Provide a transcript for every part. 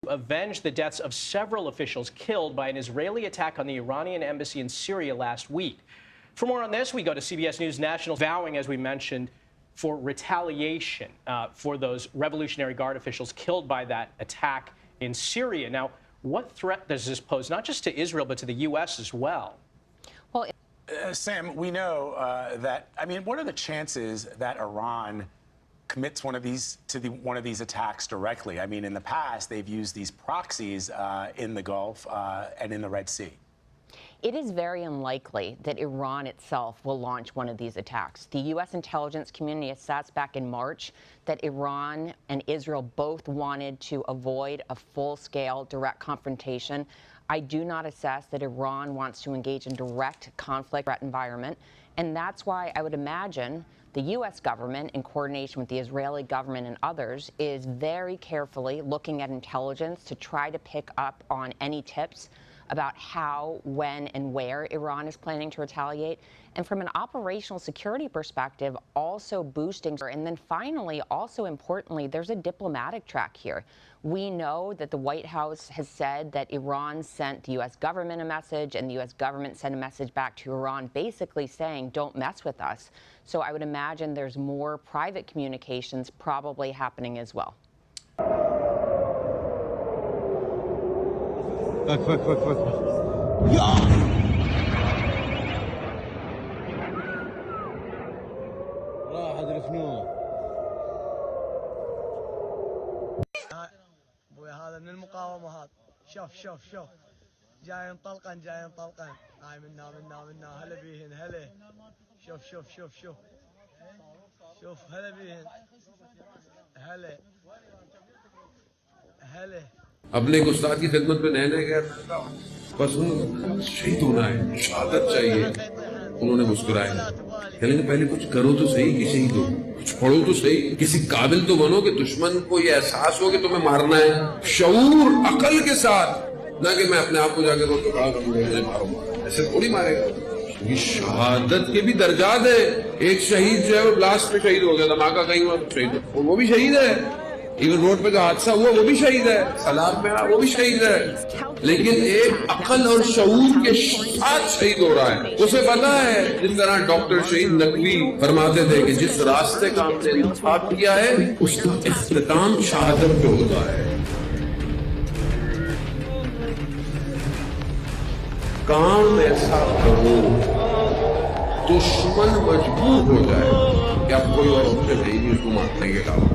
avenge the deaths of several officials killed by an Israeli attack on the Iranian embassy in Syria last week. For more on this, we go to CBS News National, vowing, as we mentioned, for retaliation for those Revolutionary Guard officials killed by that attack in Syria. Now, what threat does this pose, not just to Israel, but to the U.S. as well? Well, Sam, we know what are the chances that Iran commits one of these attacks directly? I mean, in the past, they've used these proxies in the Gulf and in the Red Sea. it is very unlikely that Iran itself will launch one of these attacks. The U.S. intelligence community assessed back in March that Iran and Israel both wanted to avoid a full-scale direct confrontation. I do not assess that Iran wants to engage in direct conflict threat environment, and that's why I would imagine the U.S. government, in coordination with the Israeli government and others, is very carefully looking at intelligence to try to pick up on any tips about how, when, and where Iran is planning to retaliate. And from an operational security perspective, also boosting. And then finally, also importantly, there's a diplomatic track here. We know that the White House has said that Iran sent the U.S. government a message, and the U.S. government sent a message back to Iran basically saying, don't mess with us. So I would imagine there's more private communications probably happening as well. هذا من المقاومات. شوف جايين طلقا هاي منا هلا بيهن هلا شوف هلا بيهن هلا अपने उस्ताद की खिदमत में नए गया था, बस उन शहीद होना है, शहादत चाहिए। उन्होंने मुस्कुराया, कहने पहले कुछ करो तो सही कि शहीद हो, कुछ पढ़ो तो सही, किसी काबिल तो बनो कि दुश्मन को ये एहसास हो कि तुम्हें मारना है, शऊर अकल के साथ, ना कि मैं अपने आप को जाके रोक के खड़ा करूंगा मुझे मारूंगा, ऐसे थोड़ी मारेगा। ये शहादत के भी दर्जात है। एक शहीद जो है वो ब्लास्ट में शहीद हो गया, धमाका कहीं हुआ शहीद, वो भी शहीद है। इवन रोड पे जो हादसा हुआ वो भी शहीद है, सलाब में वो भी शहीद है, लेकिन एक अकल और शऊर के साथ शहीद हो रहा है। उसे पता है, जिस तरह डॉक्टर शहीद नकवी फरमाते थे कि जिस रास्ते का हमने इंतखाब किया है उसका इख्तिताम शहादत पे होता है। काम ऐसा करो दुश्मन मजबूर हो जाए कि अब कोई और ऑप्शन है नहीं उसको मारने के अलावा।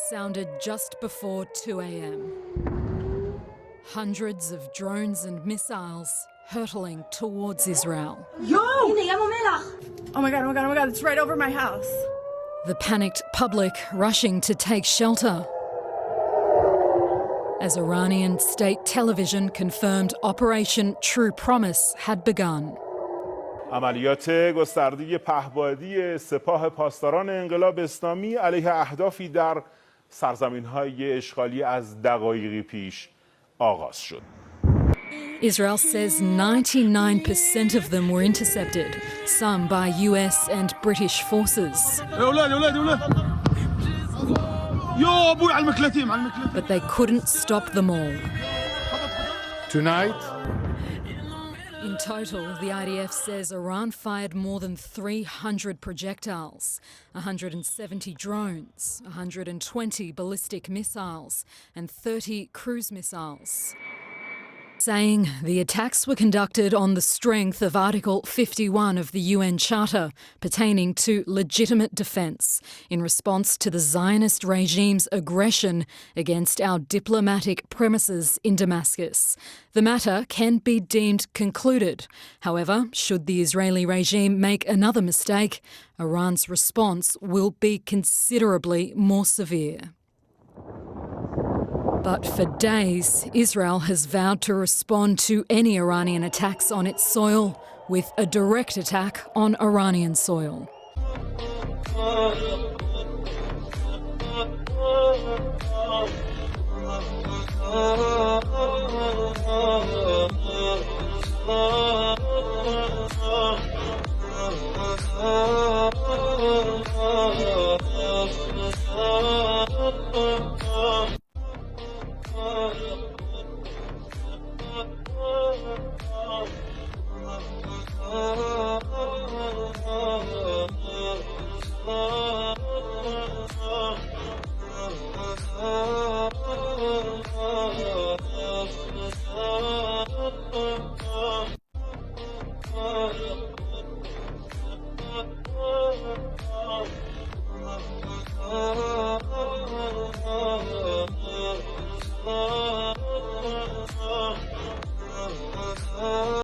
Sounded just before 2 a.m. Hundreds of drones and missiles hurtling towards Israel. Oh my God, it's right over my house. The panicked public rushing to take shelter as Iranian state television confirmed Operation True Promise had begun. عملیات گسترده پهپادی سپاه پاسداران انقلاب اسلامی علیه اهدافی در سرزمین‌های اشغالی از دقایقی پیش آغاز شد. Israel says 99% of them were intercepted, some by US and British forces. But they couldn't stop them all. Tonight, in total, the IDF says Iran fired more than 300 projectiles, 170 drones, 120 ballistic missiles, and 30 cruise missiles, saying the attacks were conducted on the strength of Article 51 of the UN Charter pertaining to legitimate defence in response to the Zionist regime's aggression against our diplomatic premises in Damascus. The matter can be deemed concluded. However, should the Israeli regime make another mistake, Iran's response will be considerably more severe. But for days, Israel has vowed to respond to any Iranian attacks on its soil with a direct attack on Iranian soil. Oh